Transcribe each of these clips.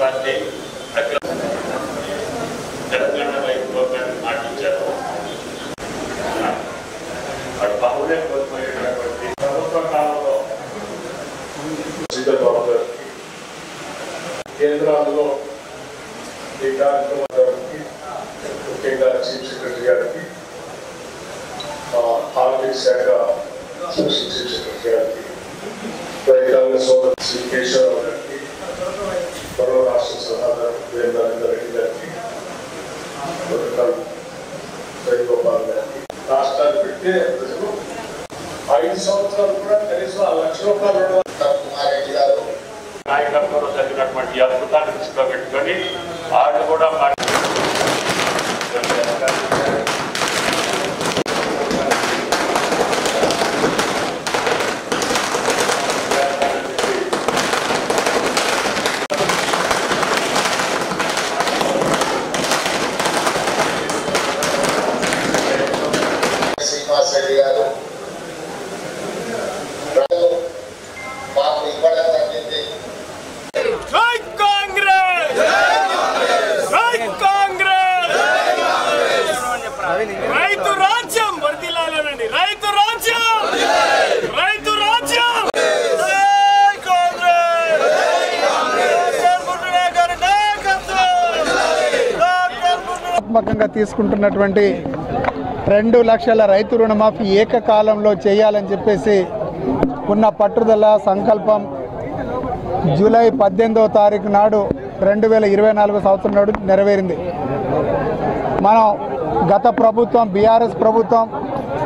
Party Telangana రైతు programme పాటించారు. వాడు బాహులే కోల్పోయేటటువంటి ప్రభుత్వ కాలంలో చంద్రబాబు గారికి కేంద్రాల్లో ఈ కార్యక్రమం గారికి ముఖ్యంగా చీఫ్ సెక్రటరీ గారికి ఆర్థిక శాఖ స్పెషల్ చీఫ్ సెక్రటరీ గారికి రైతాంగ సోదరు శ్రీ కేశవరావు గారికి మరో రాష్ట్ర సలహాదారు వీరేంద్ర రెడ్డి గారికి వేణుగోపాల్ గారికి రాష్ట్రాన్ని పెడితే ప్రజలు 5 సంవత్సరాలు కూడా కనీసం ₹1,00,000 కుమారెడ్డి గారు నాయకత్వంలో జరిగినటువంటి అద్భుతాన్ని దృష్టిలో పెట్టుకొని వాళ్ళు కూడా శ్రీనివాసరెడ్డి గారు మాకు ఇవ్వడం జరిగింది. రైతు రాజ్యం వర్ధిల్లాలండి. రైతు రాజ్యం, రైతు రాజ్యం. ఆత్మకంగా తీసుకుంటున్నటువంటి 2 లక్షల రైతు రుణమాఫీ ఏకకాలంలో చేయాలని చెప్పేసి ఉన్న పట్టుదల సంకల్పం జూలై 18వ తారీఖు నాడు 2024 సంవత్సరం నాడు నెరవేరింది. మనం గత ప్రభుత్వం బీఆర్ఎస్ ప్రభుత్వం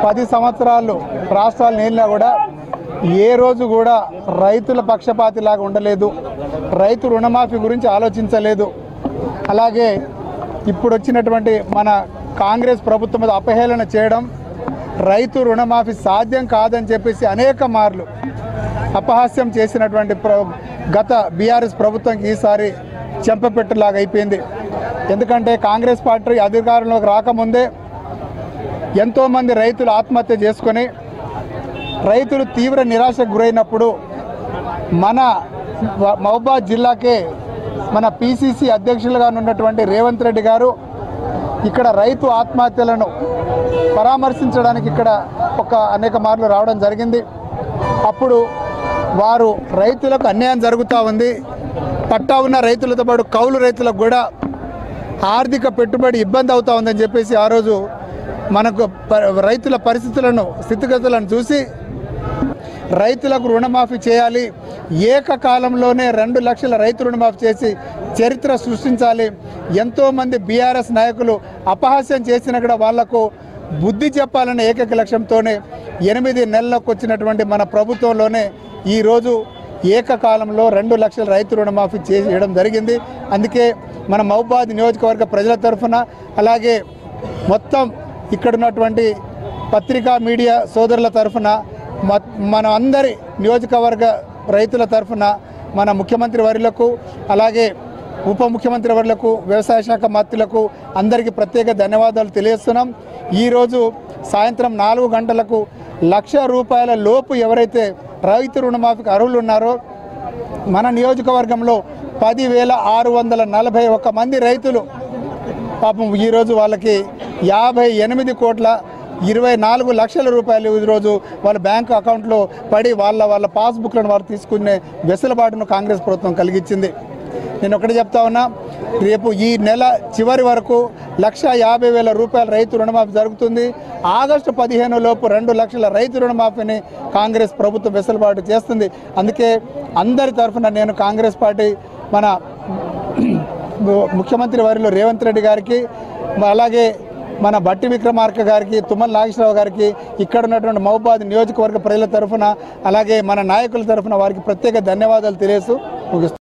10 సంవత్సరాలు రాష్ట్రాలు నేలినా కూడా ఏ రోజు కూడా రైతుల పక్షపాతిలాగా ఉండలేదు, రైతు రుణమాఫీ గురించి ఆలోచించలేదు. అలాగే ఇప్పుడు వచ్చినటువంటి మన కాంగ్రెస్ ప్రభుత్వం మీద అపహేళన చేయడం, రైతు రుణమాఫీ సాధ్యం కాదని చెప్పేసి అనేక మార్లు అపహాస్యం చేసినటువంటి గత బీఆర్ఎస్ ప్రభుత్వంకి ఈసారి చెంపపెట్టులాగా అయిపోయింది. ఎందుకంటే కాంగ్రెస్ పార్టీ అధికారంలోకి రాకముందే ఎంతోమంది రైతులు ఆత్మహత్య చేసుకొని రైతులు తీవ్ర నిరాశకు గురైనప్పుడు మన మహబూబాబాద్ జిల్లాకే మన పిసిసి అధ్యక్షులుగా ఉన్నటువంటి రేవంత్ రెడ్డి గారు ఇక్కడ రైతు ఆత్మహత్యలను పరామర్శించడానికి ఇక్కడ అనేక మార్లు రావడం జరిగింది. అప్పుడు వారు రైతులకు అన్యాయం జరుగుతూ ఉంది, పట్టా ఉన్న రైతులతో పాటు కౌలు రైతులకు కూడా ఆర్థిక పెట్టుబడి ఇబ్బంది అవుతూ ఉందని చెప్పేసి ఆ రోజు మనకు రైతుల పరిస్థితులను స్థితిగతులను చూసి రైతులకు రుణమాఫీ చేయాలి, ఏకకాలంలోనే 2 లక్షల రైతు రుణమాఫీ చేసి చరిత్ర సృష్టించాలి. ఎంతోమంది బీఆర్ఎస్ నాయకులు అపహాస్యం చేసినా కూడా వాళ్లకు బుద్ధి చెప్పాలనే ఏకైక లక్ష్యంతోనే 8 నెలలకు వచ్చినటువంటి మన ప్రభుత్వంలోనే ఈరోజు ఏకకాలంలో 2 లక్షల రైతు రుణమాఫీ చేయడం జరిగింది. అందుకే మన మహబూబాబాద్ నియోజకవర్గ ప్రజల తరఫున అలాగే మొత్తం ఇక్కడున్నటువంటి పత్రికా మీడియా సోదరుల తరఫున మన అందరి నియోజకవర్గ రైతుల తరఫున మన ముఖ్యమంత్రి వర్యులకు అలాగే ఉప ముఖ్యమంత్రి వర్యులకు వ్యవసాయ శాఖ మంత్రులకు అందరికీ ప్రత్యేక ధన్యవాదాలు తెలియజేస్తున్నాం. ఈరోజు సాయంత్రం 4 గంటలకు ₹1,00,000 లోపు ఎవరైతే రైతు రుణమాఫీకి అర్హులు ఉన్నారో మన నియోజకవర్గంలో 10,641 మంది రైతులు పాపం ఈరోజు వాళ్ళకి 58,24 లక్షల రూపాయలు ఈరోజు వాళ్ళ బ్యాంకు అకౌంట్లో పడి వాళ్ళ పాస్బుక్లను వారు తీసుకునే వెసులుబాటును కాంగ్రెస్ ప్రభుత్వం కలిగించింది. నేను ఒకటి చెప్తా ఉన్నా, రేపు ఈ నెల చివరి వరకు ₹1,50,000 రైతు రుణమాఫీ జరుగుతుంది. ఆగస్టు 15 లోపు 2 లక్షల రైతు రుణమాఫీని కాంగ్రెస్ ప్రభుత్వం వెసులుబాటు చేస్తుంది. అందుకే అందరి తరఫున నేను కాంగ్రెస్ పార్టీ మన ముఖ్యమంత్రి వర్యులు రేవంత్ రెడ్డి గారికి అలాగే మన బట్టి విక్రమార్క గారికి తుమ్మల నాగేశ్వరరావు గారికి ఇక్కడ ఉన్నటువంటి మహబూబాబాద్ నియోజకవర్గ ప్రజల తరఫున అలాగే మన నాయకుల తరఫున వారికి ప్రత్యేక ధన్యవాదాలు తెలియజేస్తూ ముగిస్తున్నాను.